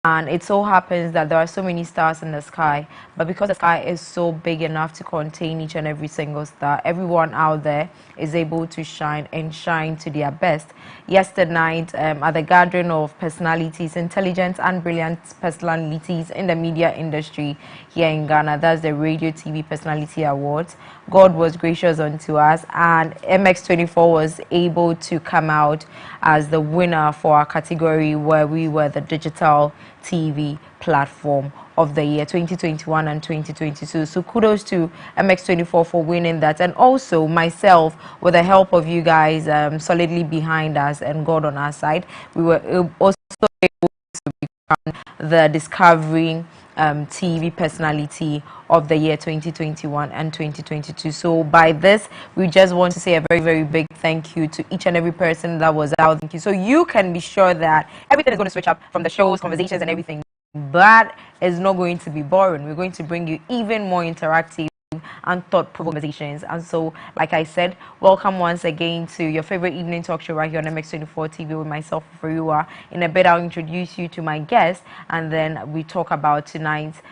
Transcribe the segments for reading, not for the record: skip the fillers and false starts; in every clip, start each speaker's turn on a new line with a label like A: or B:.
A: And it so happens that there are so many stars in the sky, but because the sky is so big enough to contain each and every single star, everyone out there is able to shine and shine to their best. Yesterday night, at the gathering of personalities, intelligent and brilliant personalities in the media industry here in Ghana, that's the Radio TV Personality Awards, God was gracious unto us, and MX24 was able to come out as the winner for our category, where we were the digital TV platform of the year 2021 and 2022. So kudos to MX24 for winning that, and also myself, with the help of you guys solidly behind us and God on our side, we were also able to become the Discovery TV personality of the year 2021 and 2022. So by this, we just want to say a very, very big thank you to each and every person that was out. Thank you. So you can be sure that everything is going to switch up, from the shows, conversations and everything, but it's not going to be boring. We're going to bring you even more interactive and thought-provoking conversations. And so, like I said, welcome once again to your favorite evening talk show right here on MX24 TV with myself, Oforiwaa. In a bit, I'll introduce you to my guest, and then we talk about tonight's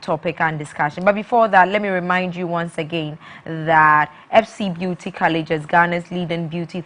A: topic and discussion. But before that, let me remind you once again that FC Beauty College is Ghana's leading beauty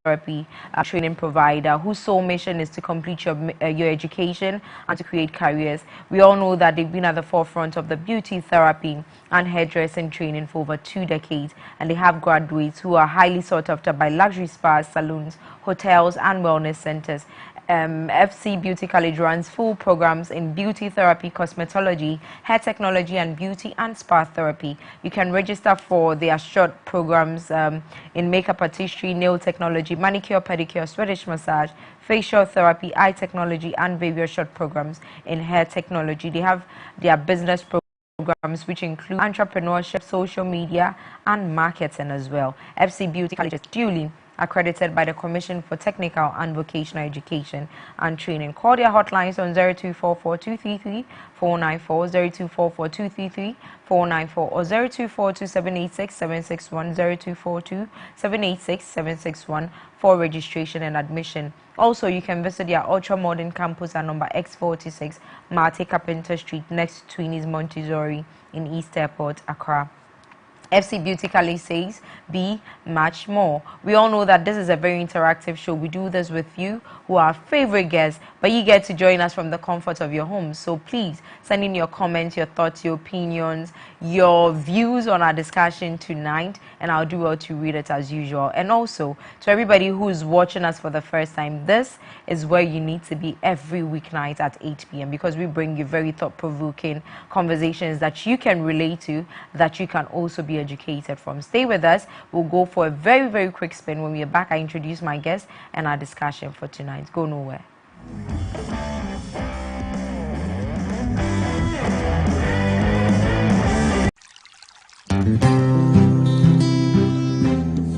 A: therapy training provider, whose sole mission is to complete your education and to create careers. We all know that they've been at the forefront of the beauty therapy and hairdressing training for over 2 decades, and they have graduates who are highly sought after by luxury spas, salons, hotels and wellness centers. FC Beauty College runs full programs in beauty therapy, cosmetology, hair technology, and beauty and spa therapy. You can register for their short programs in makeup artistry, nail technology, manicure, pedicure, Swedish massage, facial therapy, eye technology, and various short programs in hair technology. They have their business programs, which include entrepreneurship, social media, and marketing as well. FC Beauty College is duly accredited by the Commission for Technical and Vocational Education and Training. Call their hotlines on 0244-233-494, 0244-233-494, or 0242-786-761, 0242-786-761 for registration and admission. Also, you can visit their ultra-modern campus at number X46, Marte Carpenter Street, next to Twinnie's Montessori in East Airport, Accra. FC Beauty College says, be much more. We all know that this is a very interactive show. We do this with you, who are our favorite guests, but you get to join us from the comfort of your home. So please send in your comments, your thoughts, your opinions, your views on our discussion tonight, and I'll do well to read it as usual. And also, to everybody who's watching us for the first time, this is where you need to be every weeknight at 8 p.m. because we bring you very thought-provoking conversations that you can relate to, that you can also be educated from. Stay with us. We'll go for a very, very quick spin. When we are back, I introduce my guest and our discussion for tonight. Go nowhere.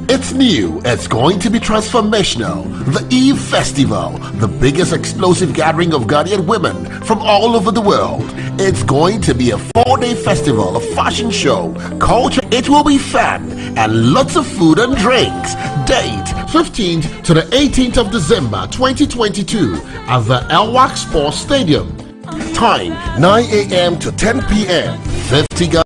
B: It's new. It's going to be transformational. The Eve Festival, the biggest explosive gathering of Ghanaian women from all over the world. It's going to be a 4-day festival, a fashion show, culture. It will be fun and lots of food and drinks. Date 15th to the 18th of December 2022 at the Elwak Sports Stadium. Time 9 a.m. to 10 p.m. 50 Ghana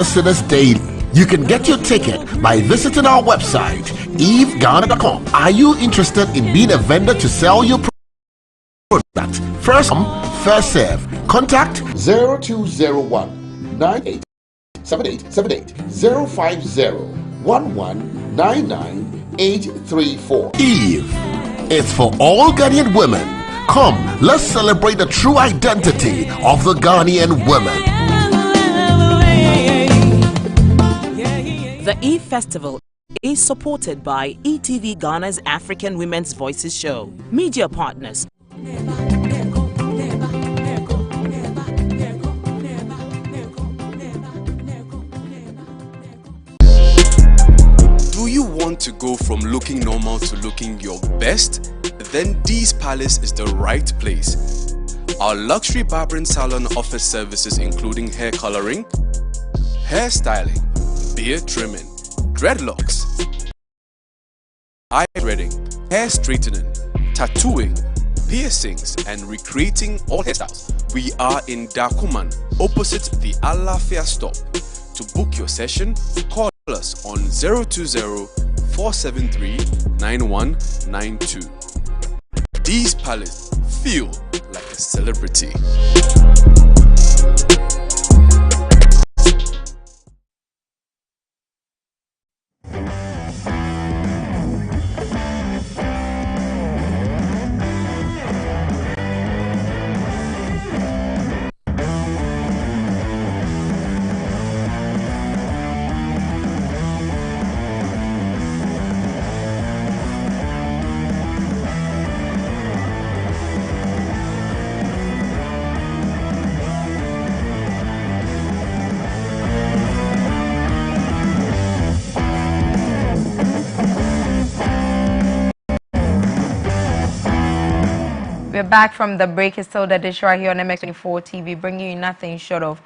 B: cedis daily. You can get your ticket by visiting our website, eveghana.com. Are you interested in being a vendor to sell your product? First come, first serve. Contact 0201 987878 050 Eve, it's for all Ghanaian women. Come, let's celebrate the true identity of the Ghanaian women.
C: The Eve Festival is supported by ETV Ghana's African Women's Voices show. Media partners.
D: Do you want to go from looking normal to looking your best? Then Dee's Palace is the right place. Our luxury barbering salon offers services including hair coloring, hair styling, beard trimming, dreadlocks, eye threading, hair straightening, tattooing, piercings, and recreating all hairstyles. We are in Dakuman, opposite the Alafia stop. To book your session, call us on 020-473-9192. These Palace, feel like a celebrity.
A: We're back from the break. It's still the dish right here on MX24 TV, bringing you nothing short of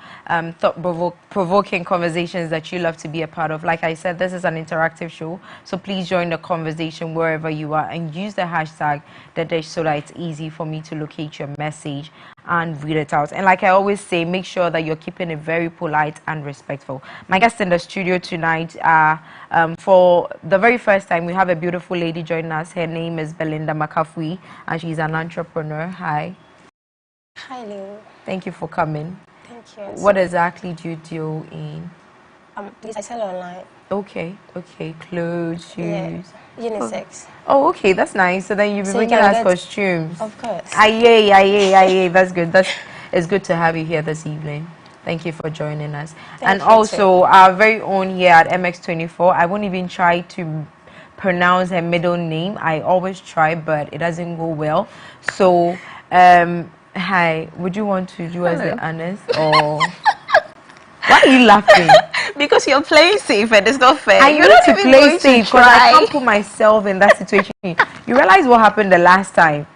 A: thought-provoking conversations that you love to be a part of. Like I said, this is an interactive show, so please join the conversation wherever you are and use the hashtag the dish so that it's easy for me to locate your message and read it out. And like I always say, make sure that you're keeping it very polite and respectful. My guests in the studio tonight are, for the very first time, we have a beautiful lady joining us. Her name is Belinda Makafui, and she's an entrepreneur. Hi.
E: Hi, Leo.
A: Thank you for coming.
E: Thank you.
A: What exactly do you do in?
E: Please, I sell online.
A: Okay, clothes, shoes.
E: Yeah, unisex.
A: Oh, okay, that's nice. So then you'll be bringing us costumes.
E: Of course.
A: Aye, that's good. It's good to have you here this evening. Thank you for joining us.
E: Thank you
A: also, our very own here at MX24, I won't even try to pronounce her middle name. I always try, but it doesn't go well. So, hi, would you want to do us the honors, or why are you laughing?
F: Because you're playing safe and it's not fair.
A: I need to play safe because I can't put myself in that situation. You realize what happened the last time,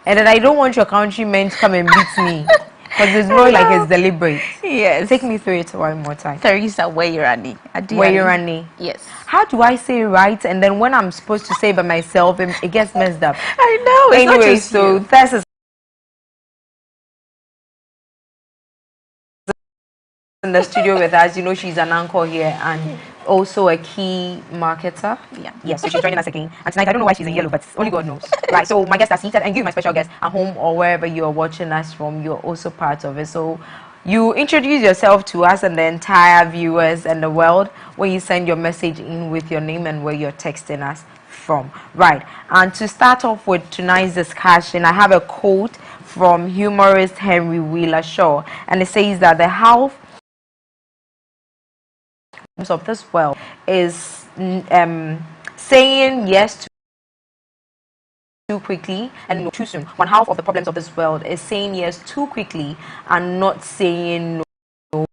A: and then I don't want your countrymen to come and beat me because it's more like it's deliberate.
F: Yes.
A: Take me through it one more time.
F: Teresa Wayurani.
A: Wayurani.
F: Yes.
A: How do I say it right? And then when I'm supposed to say it by myself, it gets messed up.
F: I know. It's
A: Anyway,
F: not just
A: so
F: you.
A: that's in the studio with us. You know, she's an anchor here and also a key marketer.
F: Yeah.
A: So she's joining us again. And tonight, I don't know why she's in yellow, but only God knows. Right, so my guests are seated, and you, my special guest, at home or wherever you're watching us from, you're also part of it. So you introduce yourself to us and the entire viewers and the world when you send your message in with your name and where you're texting us from. Right, and to start off with tonight's discussion, I have a quote from humorist Henry Wheeler Shaw, and it says that the health of this world is saying yes too quickly and no too soon. One half of the problems of this world is saying yes too quickly and not saying no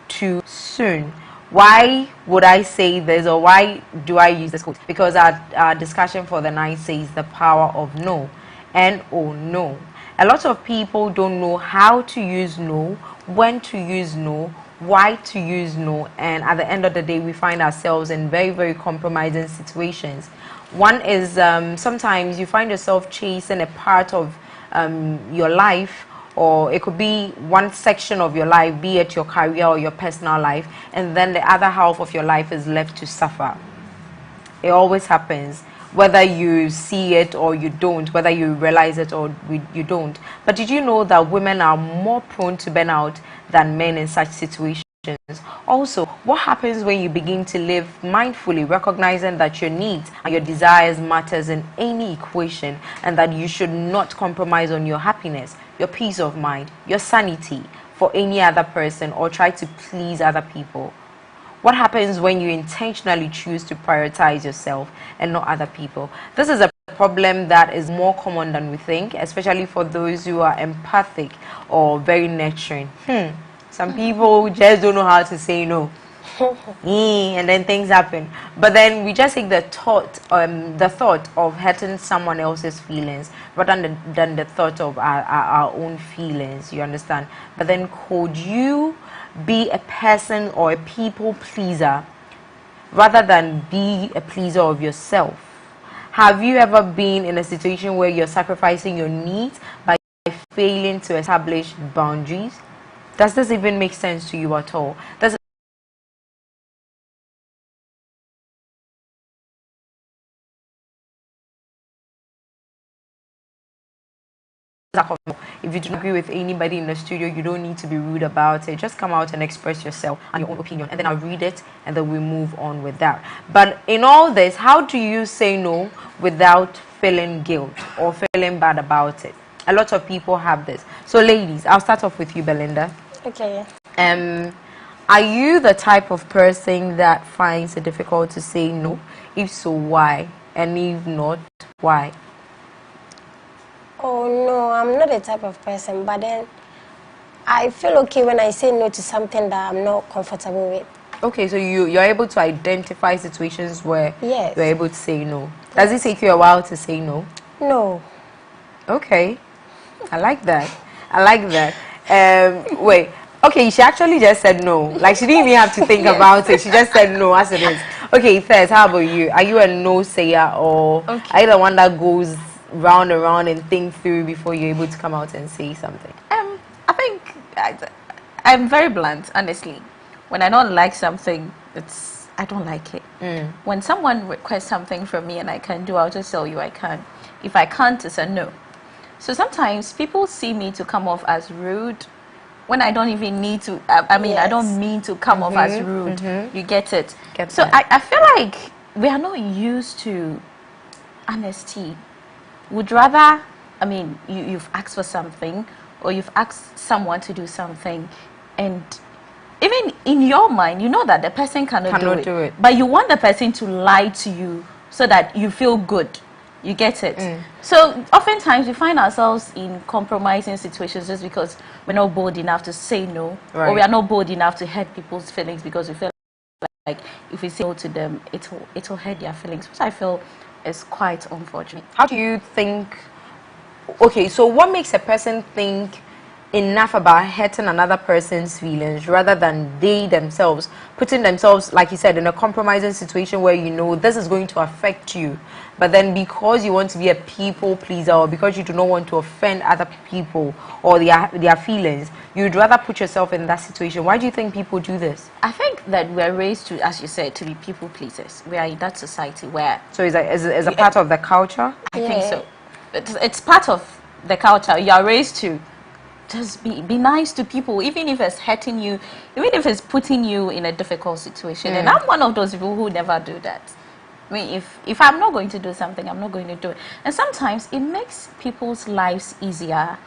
A: too soon. Why would I say this, or why do I use this quote? Because our discussion for the night says the power of no. N-O, no. A lot of people don't know how to use no, when to use no, why to use no, and at the end of the day we find ourselves in very, very compromising situations. One is sometimes you find yourself chasing a part of your life, or it could be one section of your life, be it your career or your personal life, and then the other half of your life is left to suffer. It always happens, whether you see it or you don't, whether you realize it or you don't. But did you know that women are more prone to burnout than men in such situations? Also, what happens when you begin to live mindfully, recognizing that your needs and your desires matters in any equation, and that you should not compromise on your happiness, your peace of mind, your sanity for any other person, or try to please other people? What happens when you intentionally choose to prioritize yourself and not other people? This is a problem that is more common than we think, especially for those who are empathic or very nurturing. Some people just don't know how to say no. And then things happen. But then we just take the thought of hurting someone else's feelings rather than the thought of our own feelings, you understand? But then could you be a person or a people pleaser rather than be a pleaser of yourself? have you ever been in a situation where you're sacrificing your needs by failing to establish boundaries? Does this even make sense to you at all? Does If you do not agree with anybody in the studio, you don't need to be rude about it. Just come out and express yourself and your own opinion, and then I'll read it, and then we move on with that. But in all this, how do you say no without feeling guilt or feeling bad about it? A lot of people have this. So, ladies, I'll start off with you, Belinda.
E: Okay.
A: Are you the type of person that finds it difficult to say no? If so, why? And if not, why?
E: Oh no, I'm not the type of person, but then I feel okay when I say no to something that I'm not comfortable with.
A: Okay, so you're able to identify situations where
E: Yes.
A: you're able to say no. Does it take you a while to say no?
E: No.
A: Okay, I like that. I like that. Wait. Okay, she actually just said no. Like, she didn't even have to think about it. She just said no as it is. Okay, Tess, how about you? Are you a no sayer, or are you the one that goes round and round and think through before you're able to come out and say something?
F: I think I'm very blunt, honestly. When I don't like something, I don't like it. When someone requests something from me and I can do, I'll just tell you I can. If I can't, it's a no. So sometimes people see me to come off as rude when I don't even need to. I mean, I don't mean to come off as rude. You get it? So I feel like we are not used to honesty. Would rather, I mean, you've asked for something, or you've asked someone to do something, and even in your mind, you know that the person cannot do it, but you want the person to lie to you so that you feel good. You get it? So oftentimes we find ourselves in compromising situations just because we're not bold enough to say no, or we are not bold enough to hurt people's feelings because we feel like if we say no to them, it will hurt their feelings, which I feel is quite unfortunate.
A: How do you think? Okay, so what makes a person think enough about hurting another person's feelings rather than they themselves putting themselves, like you said, in a compromising situation where you know this is going to affect you, but then because you want to be a people pleaser, or because you do not want to offend other people or their feelings, you'd rather put yourself in that situation? Why do you think people do this?
F: I think that we're raised to, as you said, to be people pleasers. We are in that society where...
A: So is a part of the culture?
F: I think so. It's part of the culture. You are raised to just be nice to people, even if it's hurting you, even if it's putting you in a difficult situation. And I'm one of those people who never do that. I mean, if I'm not going to do something, I'm not going to do it. And sometimes it makes people's lives easier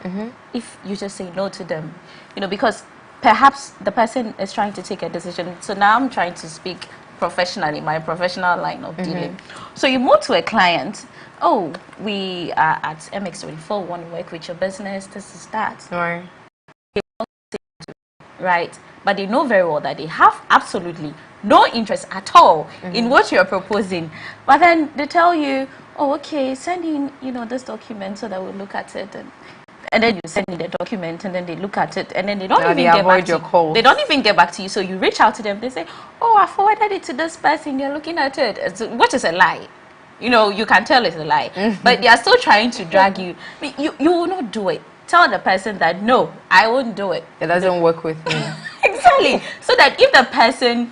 F: if you just say no to them. You know, because perhaps the person is trying to take a decision. So now I'm trying to speak professionally, my professional line of dealing. So you move to a client, oh, we are at MX24, want to work with your business, this is that.
A: Right.
F: Right. But they know very well that they have absolutely no interest at all in what you're proposing. But then they tell you, oh, okay, send in, you know, this document so that we'll look at it. And then you send in the document, and then they look at it, and then they don't even get back to you. They don't even get back to you. So you reach out to them, they say, oh, I forwarded it to this person, they're looking at it, which is a lie. You know, you can tell it's a lie. But they are still trying to drag you. I mean, you will not do it. Tell the person that, no, I won't do it.
A: It doesn't work with me.
F: Exactly. So that if the person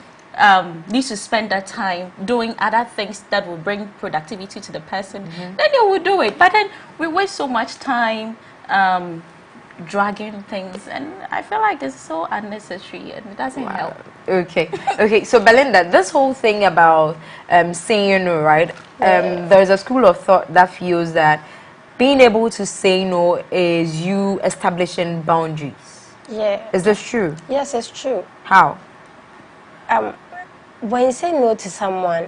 F: needs to spend that time doing other things that will bring productivity to the person, then they will do it. But then we waste so much time dragging things, and I feel like it's so unnecessary and it doesn't help.
A: Okay, so Belinda, this whole thing about saying no, right? There's a school of thought that feels that being able to say no is you establishing boundaries.
E: Yeah.
A: Is this true?
E: Yes, it's true.
A: How?
E: When you say no to someone,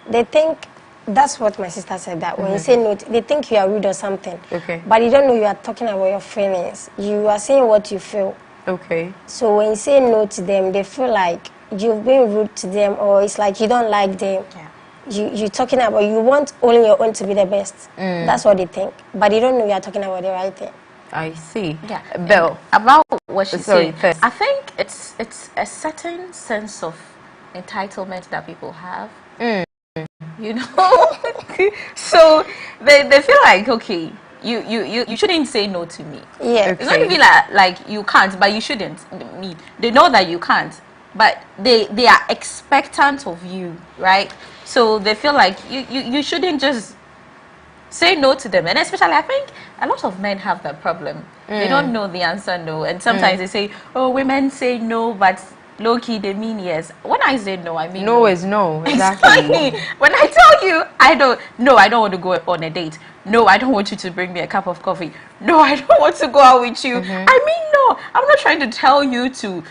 E: they think, that's what my sister said, that when you say no, they think you are rude or something.
A: Okay.
E: But you don't know you are talking about your feelings. You are saying what you feel.
A: Okay.
E: So when you say no to them, they feel like you've been rude to them, or it's like you don't like them.
F: Yeah.
E: You're talking about, you want only your own to be the best. That's what they think. But you don't know you are talking about the right thing.
A: I see.
F: Yeah.
A: Bill.
F: About what she said,
A: first.
F: I think it's a certain sense of entitlement that people have. You know, So they feel like, okay, you shouldn't say no to me.
E: Yeah.
F: It's not even like you can't, but you shouldn't. Me, they know that you can't, but they are expectant of you, right? So they feel like you shouldn't just say no to them. And especially, I think a lot of men have that problem. They don't know the answer no, and sometimes they say, oh, women say no, but low key they mean yes. When I say no, I mean
A: No is no. Exactly.
F: When I tell you I don't want to go on a date. No, I don't want you to bring me a cup of coffee. No, I don't want to go out with you. I mean no. I'm not trying to tell you to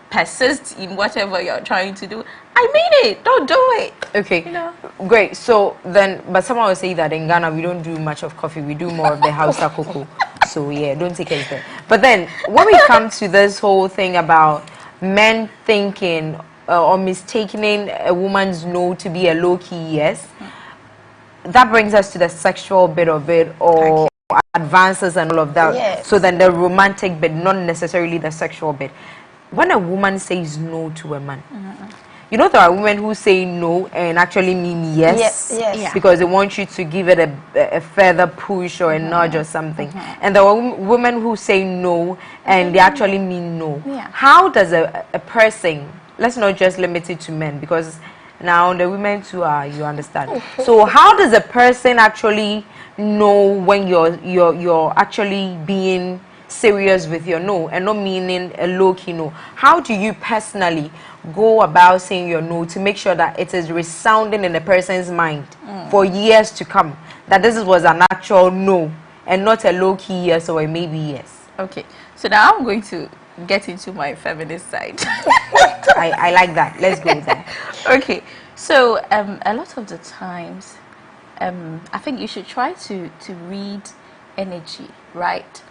F: persist in whatever you're trying to do. I mean it. Don't do it.
A: Okay.
F: You know?
A: Great. So then, but someone will say that in Ghana we don't do much of coffee. We do more of the Hausa cocoa. So yeah, don't take it there. But then when we come to this whole thing about men thinking or mistaking a woman's no to be a low-key yes, that brings us to the sexual bit of it, or advances and all of that.
E: Yes.
A: So then the romantic bit, not necessarily the sexual bit. When a woman says no to a man, you know, there are women who say no and actually mean yes,
E: Yes.
A: because they want you to give it a further push or a nudge or something. And there are women who say no and they actually mean no.
F: Yeah.
A: How does a person, let's not just limit it to men, because now the women too are, you understand. So how does a person actually know when you're actually being serious with your no and not meaning a low-key no? How do you personally go about saying your no to make sure that it is resounding in a person's mind for years to come, that this was an actual no and not a low-key yes or a maybe yes?
F: Okay. So now I'm going to get into my feminist side.
A: I like that. Let's go there.
F: Okay. So a lot of the times, I think you should try to read energy, right?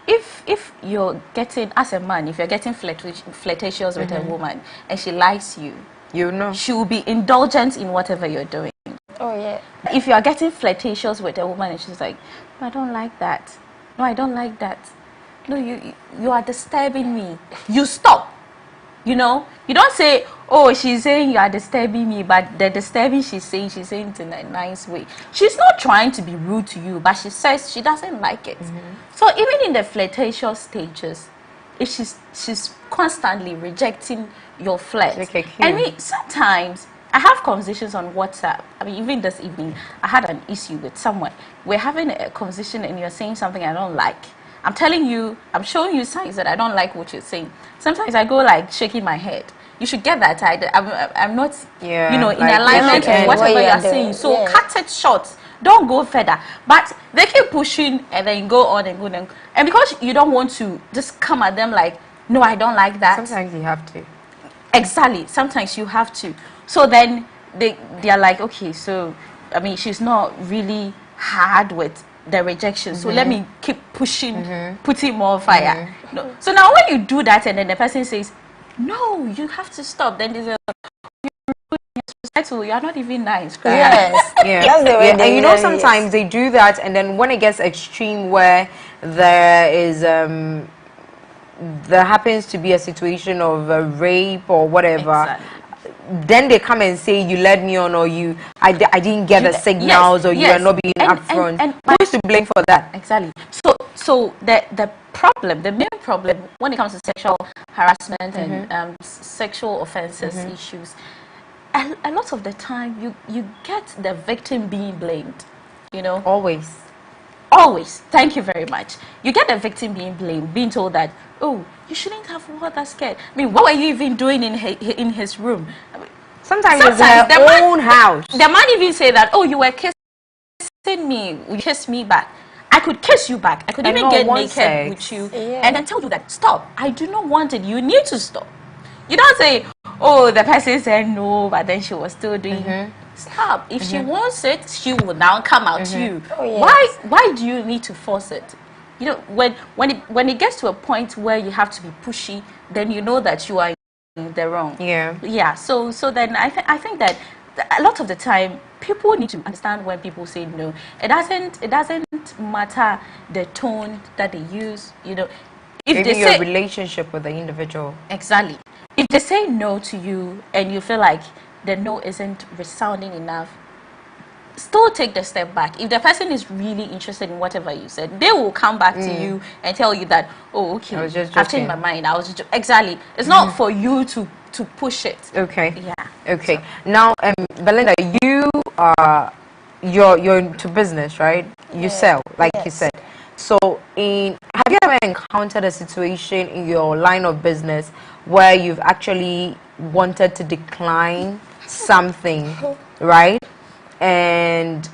F: If you're getting, as a man, if you're getting flirtatious with a woman and she likes you,
A: You know.
F: she will be indulgent in whatever you're doing.
E: Oh yeah.
F: If you are getting flirtatious with a woman and she's like, no, I don't like that. No, I don't like that. No, you are disturbing me. You stop. You know, you don't say, oh, she's saying you are disturbing me, but the disturbing she's saying it in a nice way. She's not trying to be rude to you, but she says she doesn't like it. So even in the flirtatious stages, if she's constantly rejecting your flirt.
A: Okay,
F: I mean, sometimes I have conversations on WhatsApp. I mean, even this evening, I had an issue with someone. We're having a conversation and you're saying something I don't like. I'm telling you, I'm showing you signs that I don't like what you're saying. Sometimes I go like shaking my head. You should get that. I'm not,
A: Yeah,
F: you know, in
A: like,
F: alignment
A: yeah,
F: with whatever
E: what
F: you're
E: you're
F: saying.
E: doing.
F: So
E: Yeah.
F: cut it short. Don't go further. But they keep pushing and then go on and go on. And because you don't want to just come at them like, no, I don't like that.
A: Sometimes you have to.
F: Exactly. Sometimes you have to. So then they are like, okay, so I mean, she's not really hard with the rejection. So let me keep pushing, putting more fire. No. So now when you do that and then the person says, no, you have to stop. Then there's a you're not even nice.
E: Yes.
A: Yeah.
E: That's the way
A: Yeah,
E: they
A: and you know,
E: really
A: sometimes
E: is.
A: they do that, and then when it gets extreme where there is there happens to be a situation of rape or whatever,
F: Exactly.
A: then they come and say you led me on, or I didn't get the signals, or you are not being upfront.
F: And
A: Who's to blame for that?
F: Exactly. So the problem, the main problem when it comes to sexual harassment and sexual offenses issues, a lot of the time you get the victim being blamed. You know,
A: Always.
F: always. Thank you very much. You get the victim being blamed, being told that, oh, you shouldn't have worn that skirt. I mean, what were you even doing in his room? I mean,
A: Sometimes it's
F: sometimes
A: their own house.
F: the man even say that, oh, you were kissing me, you kissed me back. I could kiss you back. I could
A: And
F: even
A: not
F: get
A: want
F: naked
A: sex.
F: with you
E: Yeah.
F: and then tell you that, stop, I do not want it. You need to stop. You don't say, oh, the person said no, but then she was still doing. Stop. If she wants it, she will now come out to you.
E: Oh, yes.
F: Why do you need to force it? You know, when it gets to a point where you have to be pushy, then you know that you are in the wrong.
A: Yeah.
F: Yeah. So then I think that a lot of the time people need to understand when people say no. It doesn't matter the tone that they use. You know, if
A: Maybe
F: they
A: your
F: say
A: relationship with the individual.
F: exactly, if they say no to you and you feel like the no isn't resounding enough, still take the step back. If the person is really interested in whatever you said, they will come back to you and tell you that, oh, okay, I've changed my mind. I was just exactly. It's not for you to push it.
A: Okay.
F: Yeah.
A: Okay. So. Now, Belinda, you are you're into business, right? You sell, like you said. So, have you ever encountered a situation in your line of business where you've actually wanted to decline something, right? And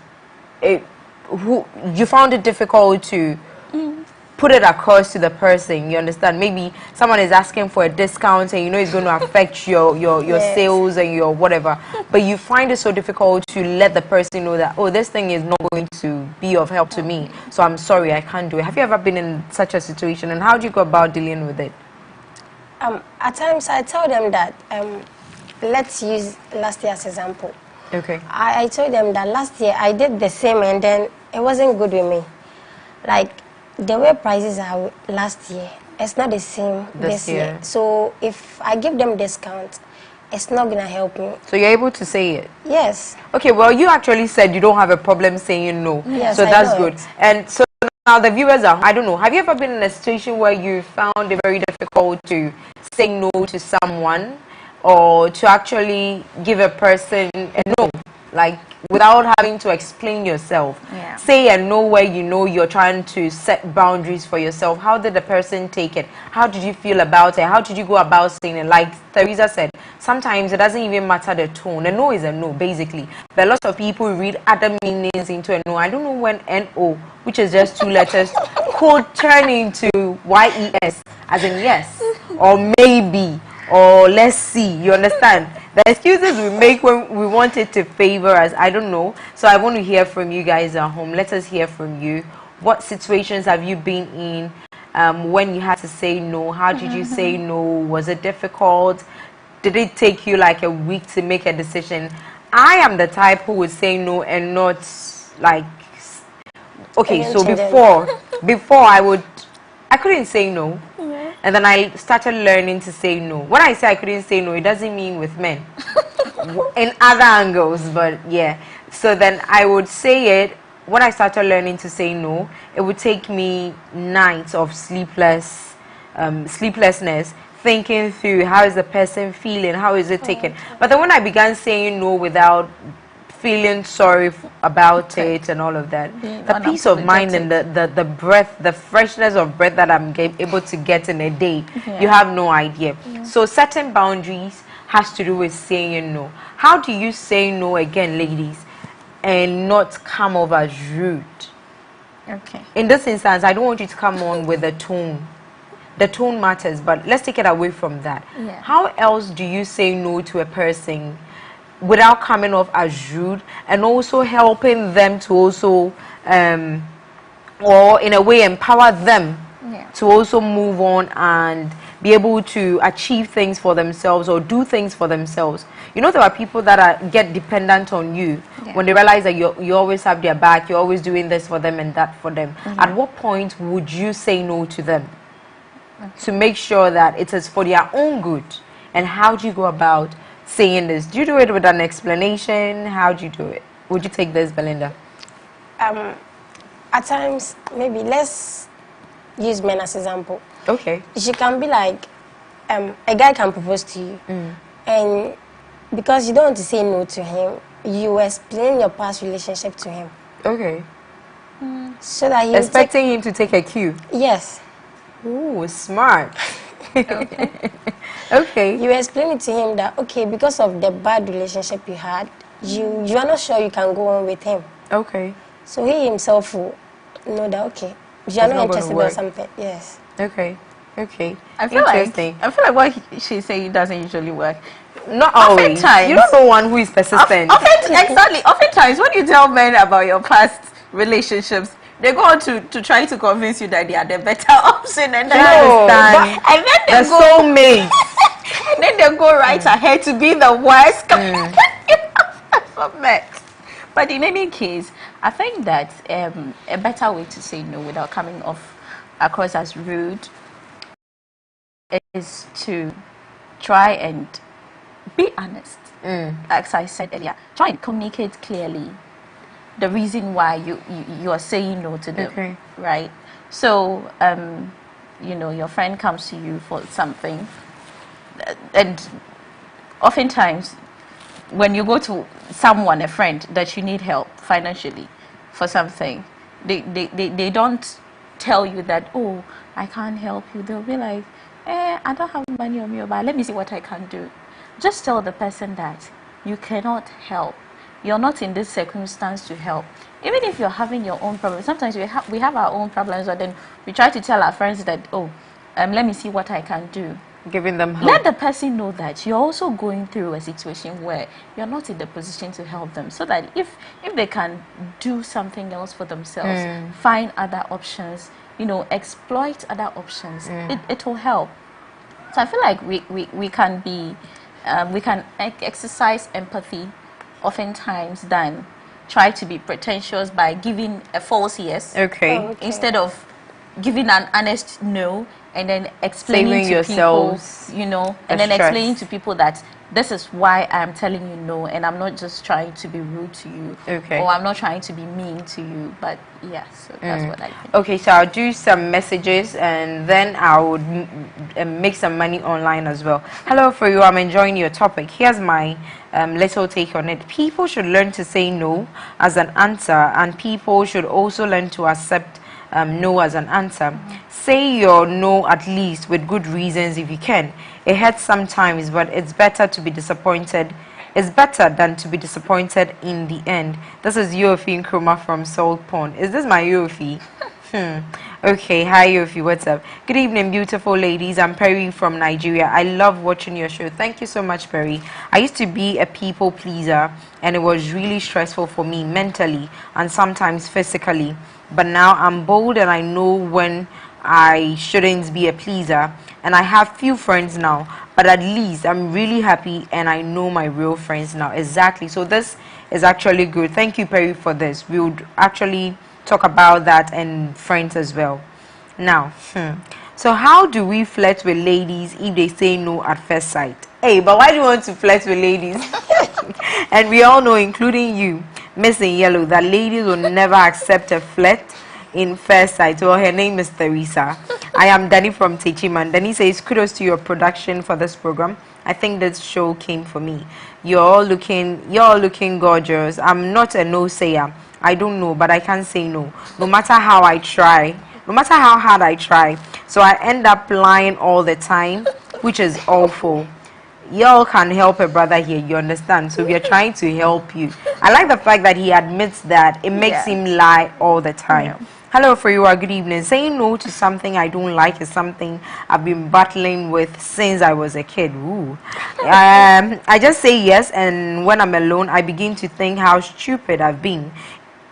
A: you found it difficult to put it across to the person, you understand? Maybe someone is asking for a discount and you know it's going to affect your sales and your whatever, but you find it so difficult to let the person know that, oh, this thing is not going to be of help to me, so I'm sorry, I can't do it. Have you ever been in such a situation, and how do you go about dealing with it?
E: At times I tell them that, let's use last year as example.
A: Okay.
E: I told them that last year I did the same and then it wasn't good with me. Like, the way prices are last year, it's not the same this year. So if I give them discount, it's not going to help me. So
A: you're able to say it?
E: Yes.
A: Okay, well, you actually said you don't have a problem saying no.
E: Yes,
A: so that's good. And so now the viewers are, I don't know, have you ever been in a situation where you found it very difficult to say no to someone, or to actually give a person a no, like without having to explain yourself? Say a no where you know you're trying to set boundaries for yourself. How did the person take it? How did you feel about it? How did you go about saying it? Like Teresa said, sometimes it doesn't even matter the tone. A no is a no, basically. But lots of people read other meanings into a no. I don't know when N-O, which is just 2 letters, could turn into Y-E-S, as in yes, or maybe, or let's see. You understand? The excuses we make when we want it to favor us, I don't know. So I want to hear from you guys at home. Let us hear from you. What situations have you been in when you had to say no? How did you say no? Was it difficult? Did it take you like a week to make a decision? I am the type who would say no and not like, okay, so before I couldn't say no. And then I started learning to say no. When I say I couldn't say no, it doesn't mean with men. In other angles, but yeah. So then I would say it. When I started learning to say no, it would take me nights of sleeplessness, thinking through how is the person feeling, how is it taken. But then when I began saying no without feeling sorry about it and all of that, the peace of mind and the breath, the freshness of breath that I'm able to get in a day, you have no idea. So setting boundaries has to do with saying no. How do you say no again, ladies, and not come over as rude?
F: Okay.
A: In this instance, I don't want you to come on with the tone. The tone matters, but let's take it away from that. How else do you say no to a person without coming off as rude, and also helping them to also or in a way empower them to also move on and be able to achieve things for themselves or do things for themselves? You know, there are people that get dependent on you when they realize that you always have their back, you're always doing this for them and that for them. At what point would you say no to them to make sure that it is for their own good? And how do you go about saying this? Do you do it with an explanation? How do you do it? Would you take this, Belinda?
E: At times, maybe let's use men as example.
A: Okay.
E: She can be like, a guy can propose to you, and because you don't want to say no to him, you explain your past relationship to him.
A: Okay.
E: So that he
A: expecting him to take a cue.
E: Yes.
A: Ooh, smart.
E: Okay.
A: Okay.
E: You explain it to him that, okay, because of the bad relationship you had, you are not sure you can go on with him.
A: Okay.
E: So he himself will know that, okay, you are not interested in something. Yes.
A: Okay. Okay.
F: I feel like what she's saying doesn't usually work.
A: Not always. You don't know one who is persistent.
F: Exactly. Oftentimes, when you tell men about your past relationships, they go on to try to convince you that they are the better option, and then they go soulmate. And then they go right ahead to be the worst. But in any case, I think that a better way to say no without coming off across as rude is to try and be honest. As I said earlier, try and communicate clearly. the reason why you are saying no to them.
A: Okay.
F: Right? So, you know, your friend comes to you for something, and oftentimes when you go to someone, a friend, that you need help financially for something, they don't tell you that, oh, I can't help you. They'll be like, I don't have money on me, but let me see what I can do. Just tell the person that you cannot help. You're not in this circumstance to help. Even if you're having your own problems, sometimes we have our own problems, but then we try to tell our friends that, oh, let me see what I can do.
A: Giving them help.
F: Let the person know that you're also going through a situation where you're not in the position to help them, so that if they can do something else for themselves, find other options, you know, exploit other options, it will help. So I feel like we can be, we can exercise empathy oftentimes than try to be pretentious by giving a false yes.
A: Okay.
F: Instead of giving an honest no, and then explaining to people, you know, and then explaining to people that this is why I'm telling you no, and I'm not just trying to be rude to you, or I'm not trying to be mean to you, but yeah, so that's what I think.
A: Okay, so I'll do some messages, and then I would make some money online as well. Hello, for you, I'm enjoying your topic. Here's my little take on it. People should learn to say no as an answer, and people should also learn to accept no as an answer. Say your no at least with good reasons if you can. It hurts sometimes, but it's better to be disappointed. It's better than to be disappointed in the end. This is Yofi Nkrumah from Salt Pond. Is this my Yofi? Okay, hi Yofi, what's up? Good evening, beautiful ladies. I'm Perry from Nigeria. I love watching your show. Thank you so much, Perry. I used to be a people pleaser, and it was really stressful for me mentally and sometimes physically. But now I'm bold and I know when I shouldn't be a pleaser, and I have few friends now, but at least I'm really happy and I know my real friends now. Exactly. So this is actually good. Thank you, Perry, for this. We would actually talk about that and friends as well. Now, so how do we flirt with ladies if they say no at first sight? Hey, but why do you want to flirt with ladies? And we all know, including you, Miss in Yellow, that ladies will never accept a flirt in first sight. Well, her name is Teresa. I am Danny from Techiman. Danny says, kudos to your production for this program. I think this show came for me. You're all looking gorgeous. I'm not a no sayer. I don't know, but I can't say no. No matter how I try, no matter how hard I try. So I end up lying all the time, which is awful. Y'all can help a brother here, you understand? So we are trying to help you. I like the fact that he admits that it makes him lie all the time. Hello, Oforiwaa, good evening. Saying no to something I don't like is something I've been battling with since I was a kid. Ooh. I just say yes, and when I'm alone, I begin to think how stupid I've been.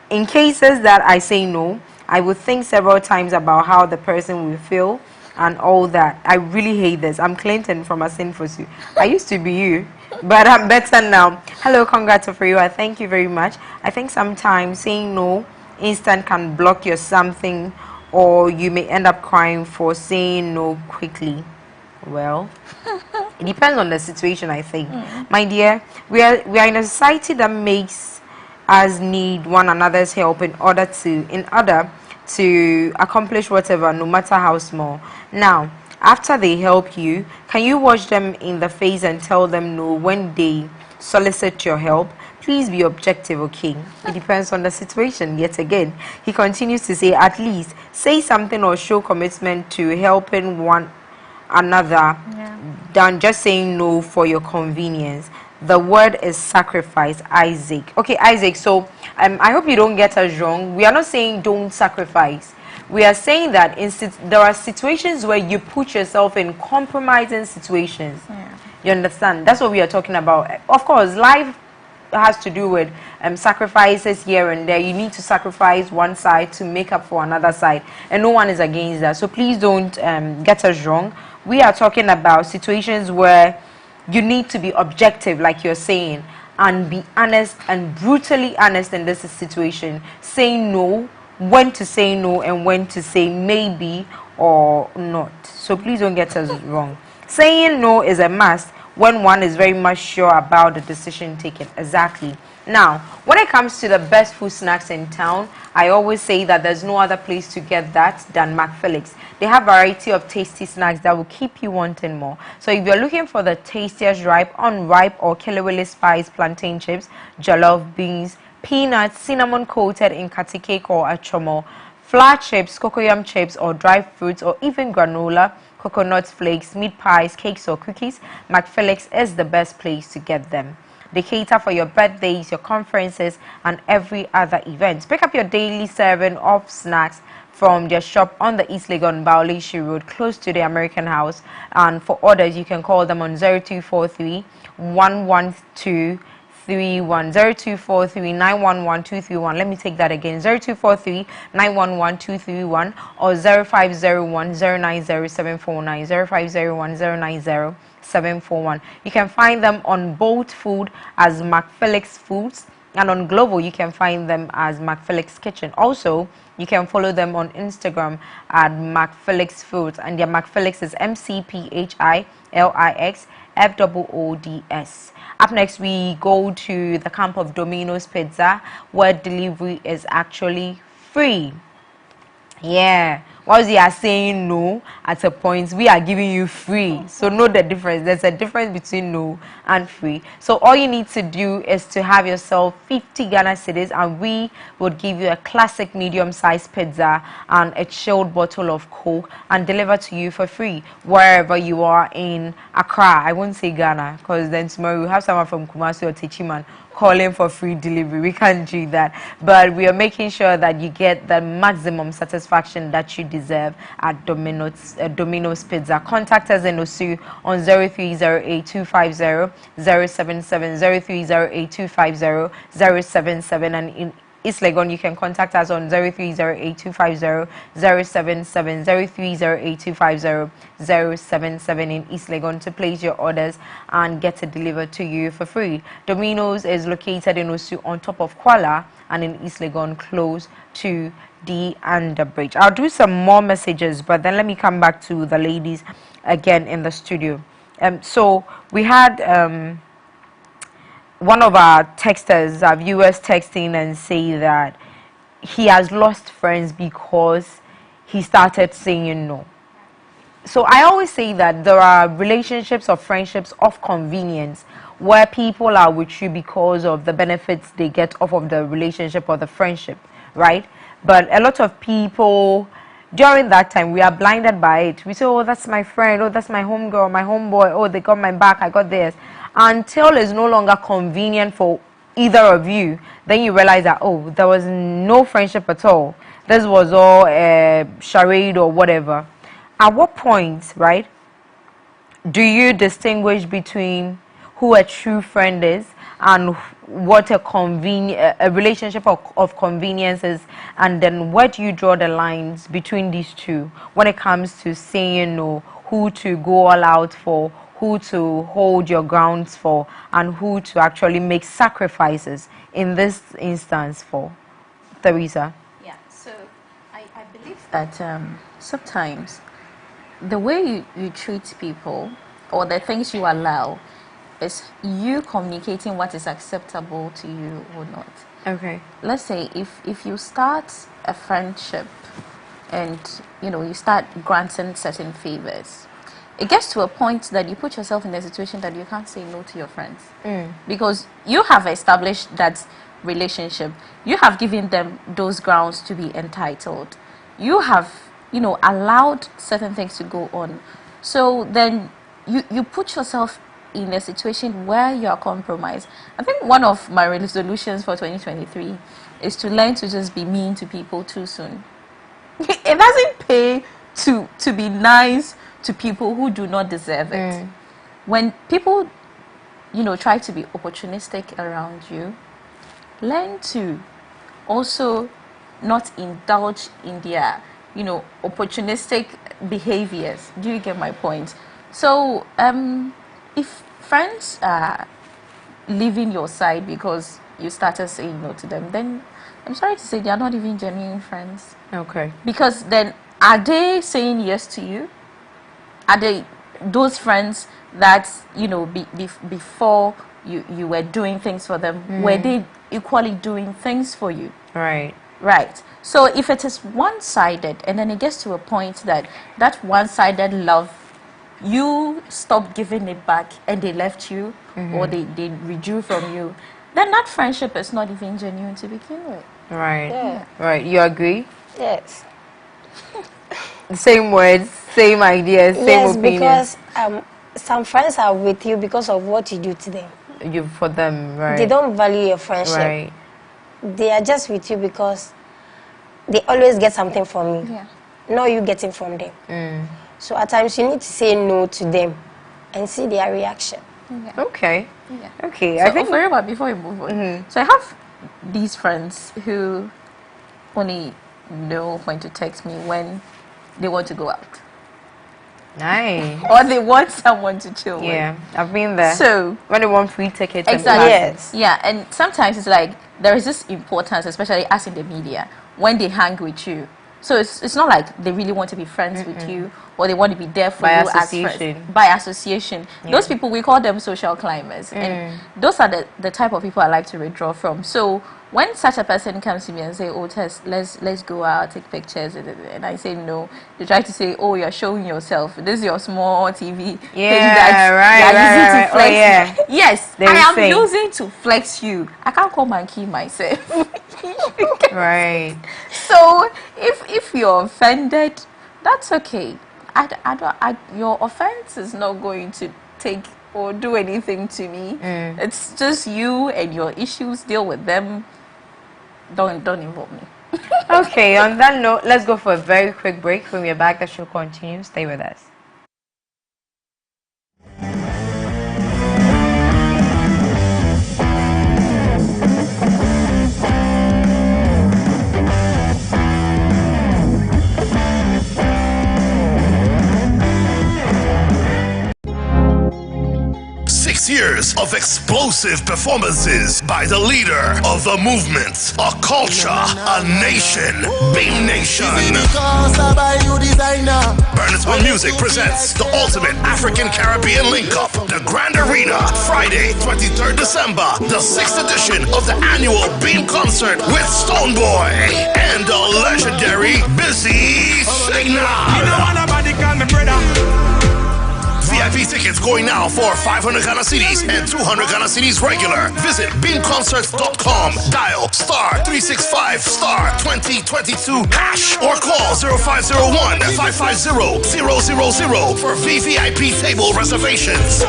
A: In cases that I say no, I would think several times about how the person will feel and all that. I really hate this. I'm Clinton from Asinfosu. I used to be you, but I'm better now. Hello, congrats for you. Thank you very much. I think sometimes saying no instant can block your something, or you may end up crying for saying no quickly. Well, it depends on the situation, I think. My dear, we are in a society that makes us need one another's help in order to accomplish whatever, no matter how small. Now, after they help you, can you watch them in the face and tell them no when they solicit your help? Please be objective, okay? It depends on the situation. Yet again, he continues to say, at least say something or show commitment to helping one another than just saying no for your convenience. The word is sacrifice, Isaac. Okay, Isaac, so I hope you don't get us wrong. We are not saying don't sacrifice. We are saying that there are situations where you put yourself in compromising situations. You understand? That's what we are talking about. Of course, life has to do with sacrifices here and there. You need to sacrifice one side to make up for another side, and no one is against that. So please don't get us wrong. We are talking about situations where you need to be objective, like you're saying, and be honest and brutally honest in this situation. Say no, when to say no, and when to say maybe or not. So please don't get us wrong. Saying no is a must when one is very much sure about the decision taken. Exactly. Now, when it comes to the best food snacks in town, I always say that there's no other place to get that than McFelix. They have a variety of tasty snacks that will keep you wanting more. So if you're looking for the tastiest ripe, unripe, or Kelewele spiced plantain chips, jollof beans, peanuts, cinnamon coated in kati cake or achomo, flour chips, cocoyam chips, or dried fruits, or even granola, coconut flakes, meat pies, cakes, or cookies, McFelix is the best place to get them. They cater for your birthdays, your conferences, and every other event. Pick up your daily serving of snacks from their shop on the East Legon Baolishi Road, close to the American House. And for orders, you can call them on 0243 112 0243 911 231. Let me take that again, 0243 911 231 or 0501 090 749 0501 090 741. You can find them on Bolt Food as McFelix Foods, and on Global you can find them as McFelix Kitchen. Also, you can follow them on Instagram at McFelix Foods, and their McFelix is McPhilix FOODS. Up next, we go to the camp of Domino's Pizza, where delivery is actually free. Yeah, whilst you are saying no at a point, we are giving you free. So know the difference. There's a difference between no and free. So all you need to do is to have yourself 50 Ghana cedis, and we would give you a classic medium-sized pizza and a chilled bottle of Coke and deliver to you for free wherever you are in Accra. I won't say Ghana, because then tomorrow we'll have someone from Kumasi or Techiman calling for free delivery. We can't do that, but we are making sure that you get the maximum satisfaction that you deserve at Domino's Pizza. Contact us in Osu on 0308-250-077, 0308-250-077, and in East Legon, you can contact us on 0308-250-077, 0308-250-077 in East Legon to place your orders and get it delivered to you for free. Domino's is located in Osu on top of Kuala, and in East Legon close to the underbridge. I'll do some more messages, but then let me come back to the ladies again in the studio. So we had one of our texters, our viewers, texting and say that he has lost friends because he started saying no. So I always say that there are relationships or friendships of convenience where people are with you because of the benefits they get off of the relationship or the friendship, right? But a lot of people during that time, we are blinded by it. We say, oh, that's my friend, oh, that's my homegirl, my homeboy, oh, they got my back, I got theirs. Until it's no longer convenient for either of you, then you realize that, oh, there was no friendship at all. This was all a charade or whatever. At what point, right, do you distinguish between who a true friend is and what a relationship of convenience is, and then where do you draw the lines between these two when it comes to saying no, who to go all out for, who to hold your grounds for, and who to actually make sacrifices in this instance for? Teresa?
F: Yeah, so I believe that sometimes the way you treat people or the things you allow is you communicating what is acceptable to you or not.
A: Okay.
F: Let's say if you start a friendship and you start granting certain favors, it gets to a point that you put yourself in a situation that you can't say no to your friends because you have established that relationship. You have given them those grounds to be entitled. You have allowed certain things to go on. So then you put yourself in a situation where you are compromised. I think one of my resolutions for 2023 is to learn to just be mean to people too soon. It doesn't pay to be nice to people who do not deserve it. When people try to be opportunistic around you, learn to also not indulge in their opportunistic behaviors. Do you get my point? So if friends are leaving your side because you started saying no to them, then I'm sorry to say they are not even genuine friends.
A: Okay.
F: Because then, are they saying yes to you? Are they those friends that before you were doing things for them, were they equally doing things for you?
A: Right.
F: Right. So if it is one-sided, and then it gets to a point that that one-sided love, you stop giving it back and they left you, or they withdrew from you, then that friendship is not even genuine to begin with.
A: Right.
E: Yeah.
A: Right. You agree?
E: Yes.
A: Same words, same ideas, same opinions.
E: Yes, because some friends are with you because of what you do to them.
A: You for them, right?
E: They don't value your friendship.
A: Right.
E: They are just with you because they always get something from you.
F: Yeah.
E: Not you getting from them. So at times you need to say no to them and see their reaction.
F: Yeah.
A: Okay.
F: Yeah.
A: Okay.
F: So
A: I think
F: Oforiwaa, before we move on, so I have these friends who only know when to text me when they want to go out,
A: nice.
F: or they want someone to chill with.
A: Yeah, I've been there.
F: So
A: when they want free tickets,
F: exactly.
A: and classes.
F: Yeah, and sometimes it's like there is this importance, especially us in the media, when they hang with you. So it's not like they really want to be friends with you, or they want to be there for
A: By
F: you
A: association.
F: as friends. By association. Those people, we call them social climbers. And those are the type of people I like to withdraw from. So when such a person comes to me and say, oh, Tess, let's go out, take pictures, and I say no, they try to say, oh, you're showing yourself. This is your small TV thing that
A: right.
F: using to flex.
A: Oh, yeah.
F: Yes,
A: They
F: I am
A: say.
F: using to flex you. I can't come and keep myself.
A: Right.
F: So if you're offended, that's okay. Your offense is not going to take or do anything to me. It's just you and your issues. Deal with them. Don't involve me.
A: Okay. On that note, let's go for a very quick break. When we're back, the show continues. Stay with us.
B: Years of explosive performances by the leader of the movement, a culture, a nation, Beam Nation. Burnettown Music presents the ultimate African Caribbean link-up, the Grand Arena, Friday, 23rd December, the 6th edition of the annual Beam concert with Stoneboy and the legendary Busy Signal. VIP tickets going now for 500 Ghana cedis and 200 Ghana cedis regular. Visit beamconcerts.com. Dial *365*2022# or call 0501-550-000 for VVIP table reservations.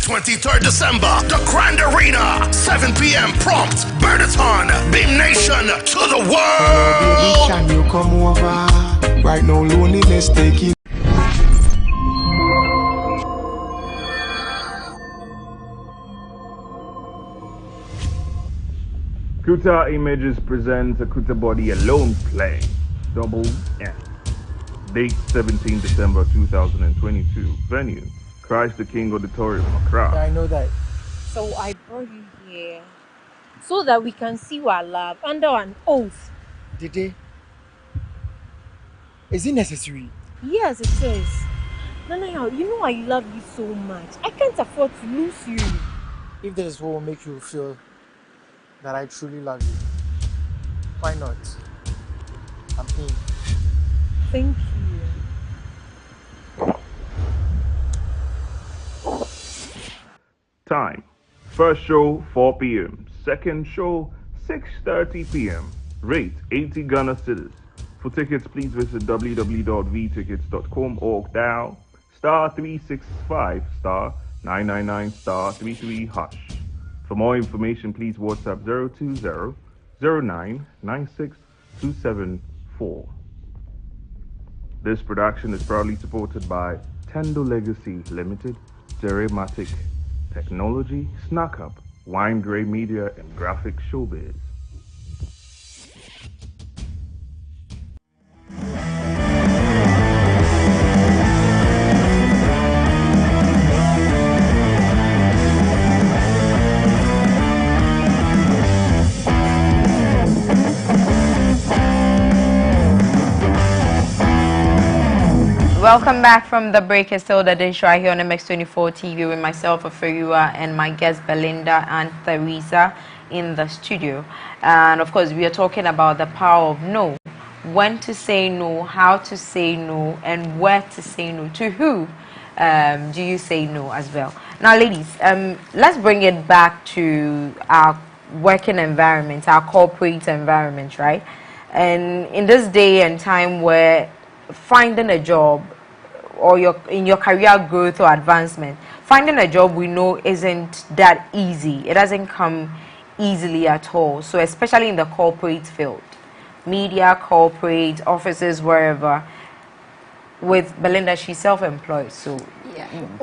B: 23rd December, the Grand Arena, 7 p.m. prompt. Burnettown, Beam Nation to the world.
G: Can you come over? Right now, loneliness taking.
H: Kuta Images presents a Kuta Body Alone play, Double M. Date 17 December 2022. Venue, Christ the King Auditorium, Accra.
I: I know that. So I brought you here so that we can see our love under an oath.
G: Did they? Is it necessary?
I: Yes, it is. Nana, you know I love you so much. I can't afford to lose you.
G: If this is what will make you feel that I truly love you, why not? I'm in.
I: Thank you.
H: Time, first show 4 p.m. Second show 6:30 p.m. Rate 80 Ghana cedis. For tickets, please visit www.vtickets.com or dial *365 *999 *33#. For more information, please WhatsApp 020-0996-274. This production is proudly supported by Tendo Legacy Limited, Jerematic Technology, Snack Up, Wine Grey Media, and Graphic Showbiz.
A: Welcome back from the break. It's still the day show here on MX24 TV with myself, Oforiwaa, and my guests Belinda and Theresa in the studio. And of course, we are talking about the power of no. When to say no, how to say no, and where to say no. To who do you say no as well? Now, ladies, let's bring it back to our working environment, our corporate environment, right? And in this day and time where finding a job or in your career growth or advancement, finding a job we know isn't that easy. It doesn't come easily at all. So especially in the corporate field, media, corporate, offices, wherever. With Belinda, she's self-employed, so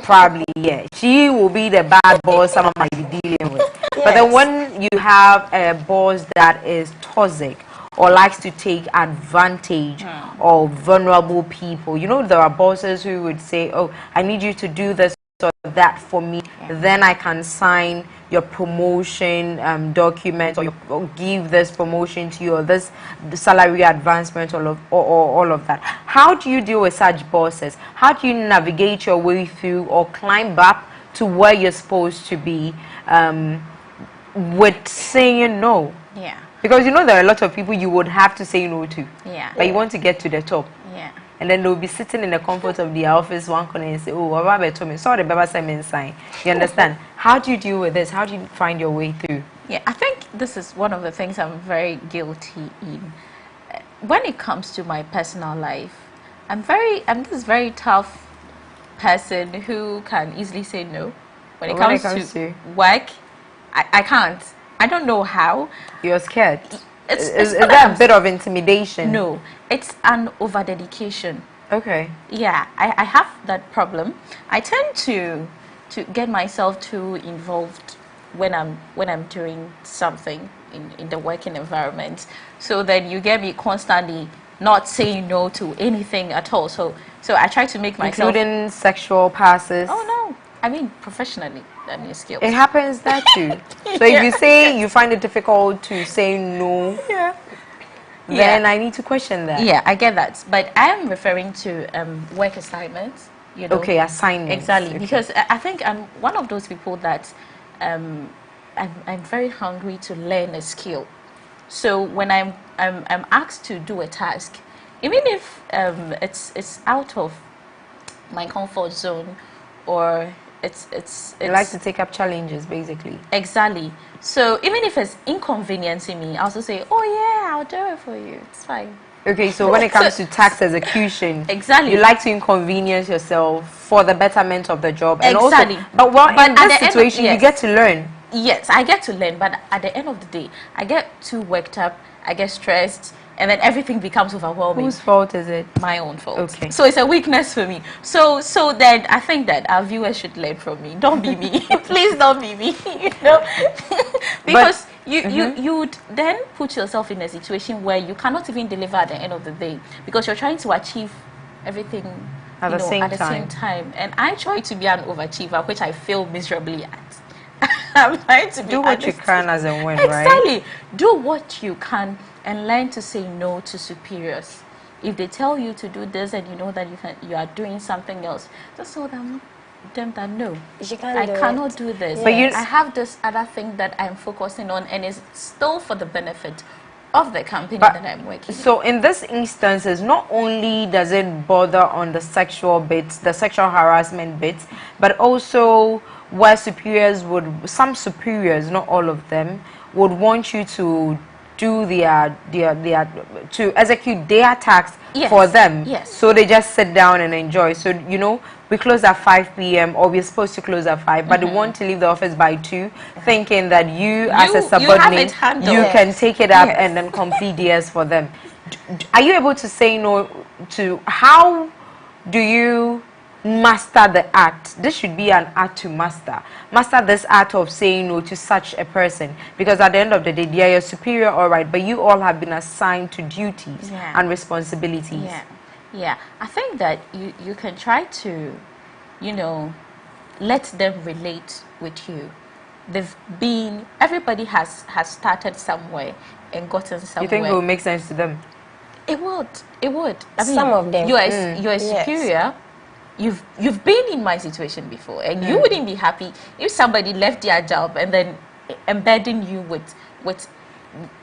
A: probably, she will be the bad boss someone might be dealing with. Yes. But then when you have a boss that is toxic or likes to take advantage of vulnerable people, you know, there are bosses who would say, oh, I need you to do this or that for me, then I can sign your promotion document, or give this promotion to you, or this salary advancement, all of that. How do you deal with such bosses? How do you navigate your way through or climb up to where you're supposed to be with saying no? Yeah. Because you know there are a lot of people you would have to say no to. Yeah. But you want to get to the top. Yeah. And then they'll be sitting in the comfort of the office one corner and say, oh, Robert told me, sorry, Baba Simon sign. You understand? How do you deal with this? How do you find your way through?
F: Yeah, I think this is one of the things I'm very guilty in. When it comes to my personal life, I'm this very tough person who can easily say no. When it comes to work, I can't. I don't know how.
A: You're scared. Is that a bit of intimidation?
F: No, it's an over-dedication.
A: Okay.
F: Yeah, I have that problem. I tend to get myself too involved when I'm doing something in the working environment. So then you get me constantly not saying no to anything at all. So I try to make myself...
A: Including sexual passes?
F: Oh, no. I mean, professionally, that means skills.
A: It happens that too. So if you say you find it difficult to say no, then I need to question that.
F: Yeah, I get that. But I am referring to work assignments. You know.
A: Okay, assignments.
F: Exactly.
A: Okay.
F: Because I think I'm one of those people that I'm very hungry to learn a skill. So when I'm asked to do a task, even if it's out of my comfort zone, or it's
A: you like to take up challenges, basically.
F: Exactly. So even if it's inconveniencing me, I also say, oh yeah, I'll do it for you. It's fine.
A: Okay, so when it comes to tax execution,
F: exactly,
A: you like to inconvenience yourself for the betterment of the job. And
F: exactly.
A: Also, but in this situation, you get to learn.
F: Yes, I get to learn, but at the end of the day, I get too worked up, I get stressed, and then everything becomes overwhelming.
A: Whose fault is it?
F: My own fault.
A: Okay.
F: So it's a weakness for me. So then I think that our viewers should learn from me. Don't be me. Please don't be me. You know? Because you would then put yourself in a situation where you cannot even deliver at the end of the day, because you're trying to achieve everything
A: at the same
F: time. And I try to be an overachiever, which I fail miserably at. I'm trying to
A: do what you can as and when,
F: exactly.
A: Right?
F: Do what you can and learn to say no to superiors. If they tell you to do this and you know that you are doing something else, just tell them that no, I cannot do this. But I have this other thing that I'm focusing on, and it's still for the benefit of the company that I'm working.
A: So in this instances, not only does it bother on the sexual bits, the sexual harassment bits, but also where some superiors, not all of them, would want you to do to execute their tasks for them.
F: Yes.
A: So they just sit down and enjoy. So, you know, we close at 5 p.m. or we're supposed to close at 5, but they want to leave the office by 2, thinking that you as a subordinate, you can take it up and then complete theirs for them. Are you able to say no to, how do you master the art? This should be an art to master. Master this art of saying no to such a person, because at the end of the day, they are your superior, all right, but you all have been assigned to duties and responsibilities.
F: Yeah, I think that you can try to, you know, let them relate with you. Everybody has started somewhere and gotten somewhere.
A: You think it will make sense to them?
F: It would. It would. I mean,
E: Some of them.
F: You're a superior.
E: Yes.
F: You've been in my situation before, and you wouldn't be happy if somebody left their job and then embedding you with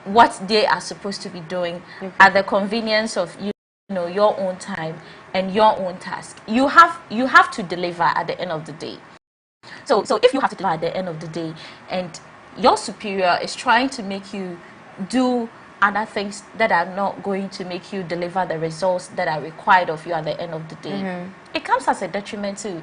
F: what they are supposed to be doing at the convenience of you know your own time and your own task. You have to deliver at the end of the day. So if you have to deliver at the end of the day, and your superior is trying to make you do other things that are not going to make you deliver the results that are required of you at the end of the day, it comes as a detriment to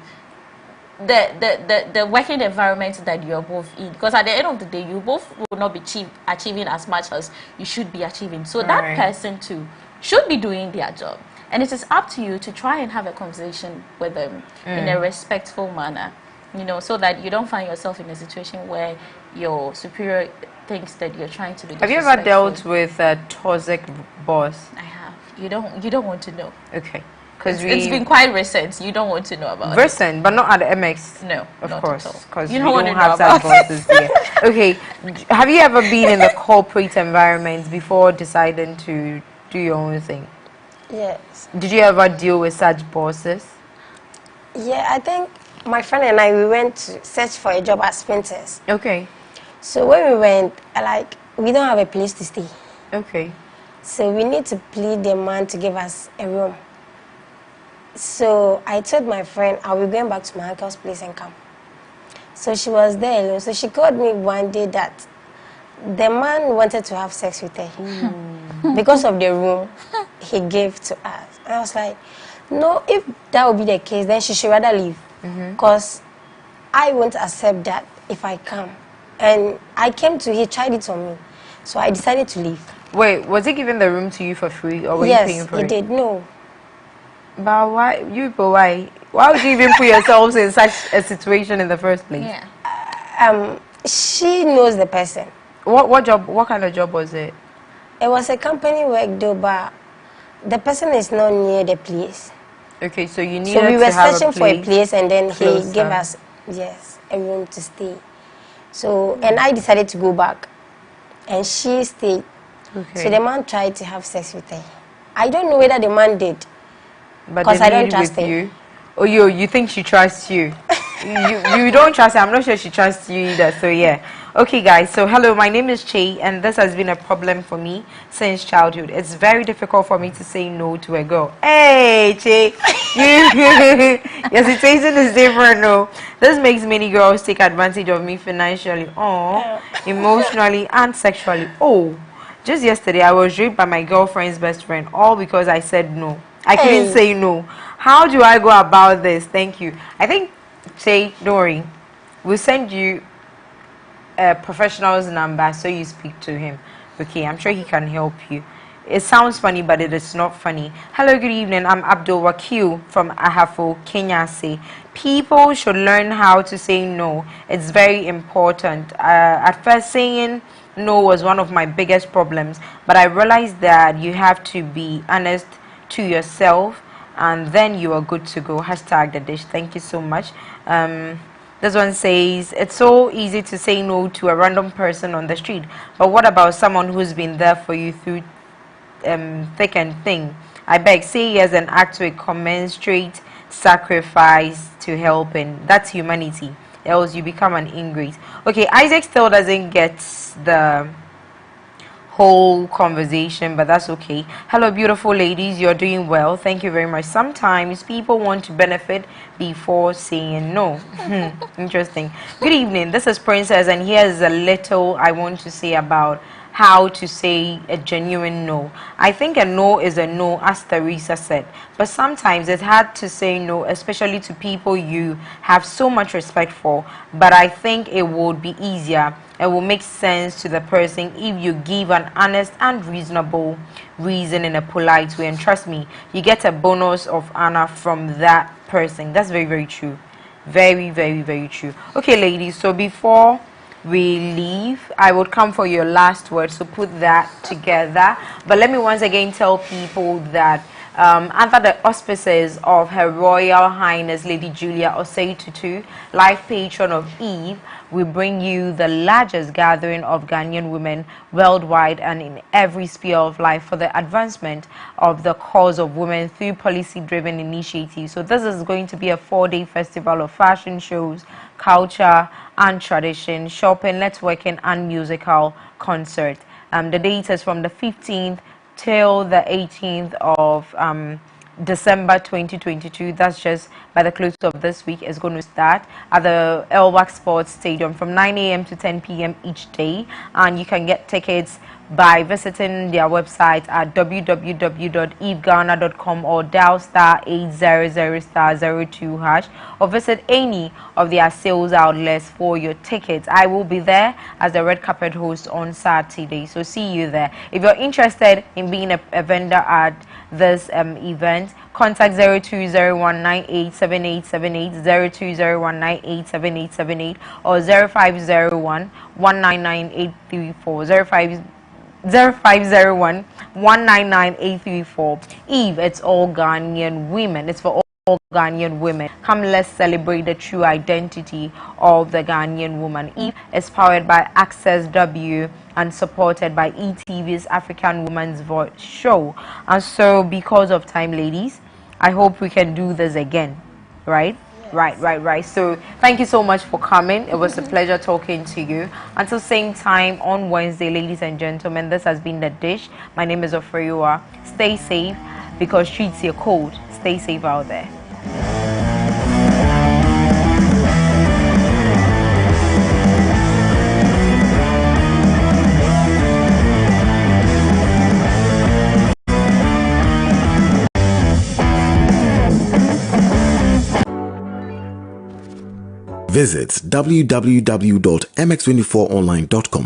F: the working environment that you're both in, because at the end of the day you both will not be achieving as much as you should be achieving. So that person too should be doing their job, and it is up to you to try and have a conversation with them in a respectful manner, you know, so that you don't find yourself in a situation where your superior thinks that you're trying to be
A: disrespectful. Have you ever dealt with a toxic boss?
F: I have. You don't want to know.
A: Okay.
F: It's been quite recent. You don't want to know about
A: recent, but not at the MX.
F: No,
A: of course, because
F: you don't
A: have such bosses here. Okay, have you ever been in the corporate environment before deciding to do your own thing?
E: Yes.
A: Did you ever deal with such bosses?
E: Yeah, I think my friend and I, we went to search for a job as painters.
A: Okay.
E: So when we went, like, we don't have a place to stay.
A: Okay.
E: So we need to plead the man to give us a room. So I told my friend, I'll be going back to my uncle's place and come. So she was there alone. So she called me one day that the man wanted to have sex with her because of the room he gave to us. And I was like, no, if that would be the case, then she should rather leave. Because I won't accept that if I come. And I came to, he tried it on me. So I decided to leave.
A: Wait, was he giving the room to you for free, or were you paying for it?
E: Yes, he did. No.
A: But why would you even put yourselves in such a situation in the first place?
E: Yeah. She knows the person.
A: What job? What kind of job was it?
E: It was a company work though, but the person is not near the place.
A: Okay, so you needed
E: so we were
A: to have
E: searching for a place, and then
A: closer.
E: He gave us a room to stay. So and I decided to go back, and she stayed. Okay. So the man tried to have sex with her. I don't know whether the man did. Because I don't trust him.
A: Oh, you think she trusts you? you don't trust her. I'm not sure she trusts you either. So yeah. Okay, guys. So hello, my name is Che, and this has been a problem for me since childhood. It's very difficult for me to say no to a girl. Hey, Che, your situation is different. No, this makes many girls take advantage of me financially, emotionally, and sexually. Oh, just yesterday I was raped by my girlfriend's best friend, all because I said no. I couldn't say no. How do I go about this? Thank you. I think, say, don't worry. We'll send you a professional's number so you speak to him. Okay, I'm sure he can help you. It sounds funny, but it is not funny. Hello, good evening. I'm Abdul Wakil from Ahafo, Kenya. Say, people should learn how to say no. It's very important. At first, saying no was one of my biggest problems, but I realized that you have to be honest to yourself, and then you are good to go. Hashtag the dish. Thank you so much. This one says, it's so easy to say no to a random person on the street, but what about someone who's been there for you through thick and thin? I beg, say yes and act with commensurate sacrifice to helping. That's humanity, else you become an ingrate. Okay, Isaac still doesn't get the whole conversation, but that's okay. Hello, beautiful ladies, you're doing well. Thank you very much. Sometimes people want to benefit before saying no. Interesting. Good evening, this is Princess, and here's a little I want to say about how to say a genuine no. I think a no is a no, as Teresa said, but sometimes it's hard to say no, especially to people you have so much respect for. But I think it would be easier. It will make sense to the person if you give an honest and reasonable reason in a polite way, and trust me, you get a bonus of honor from that person. That's very, very true. Very, very, very true. Okay, ladies, so before we leave, I would come for your last word, so put that together. But let me once again tell people that under the auspices of Her Royal Highness Lady Julia Osei Tutu, life patron of Eve, we bring you the largest gathering of Ghanaian women worldwide and in every sphere of life for the advancement of the cause of women through policy-driven initiatives. So this is going to be a 4-day festival of fashion shows, culture and tradition, shopping, networking and musical concert. The date is from the 15th till the 18th of December 2022. That's just by the close of this week. Is going to start at the Elwak Sports Stadium from 9 a.m. to 10 p.m. each day, and you can get tickets by visiting their website at www.eveghana.com or dial *800*02# or visit any of their sales outlets for your tickets. I will be there as the red carpet host on Saturday, so see you there. If you're interested in being a vendor at this event, contact 0201987878, 0201987878 or 0501199834, 0501199834. Eve, it's all Ghanaian women. It's for all Ghanaian women. Come, let's celebrate the true identity of the Ghanaian woman. Eve is powered by Access W and supported by ETV's African Woman's Voice show. And so, because of time, ladies, I hope we can do this again, right? Right. So thank you so much for coming. It was a pleasure talking to you. Until same time on Wednesday, ladies and gentlemen, this has been The Dish. My name is Oforiwaa. Stay safe because streets are cold. Stay safe out there.
J: Visit www.mx24online.com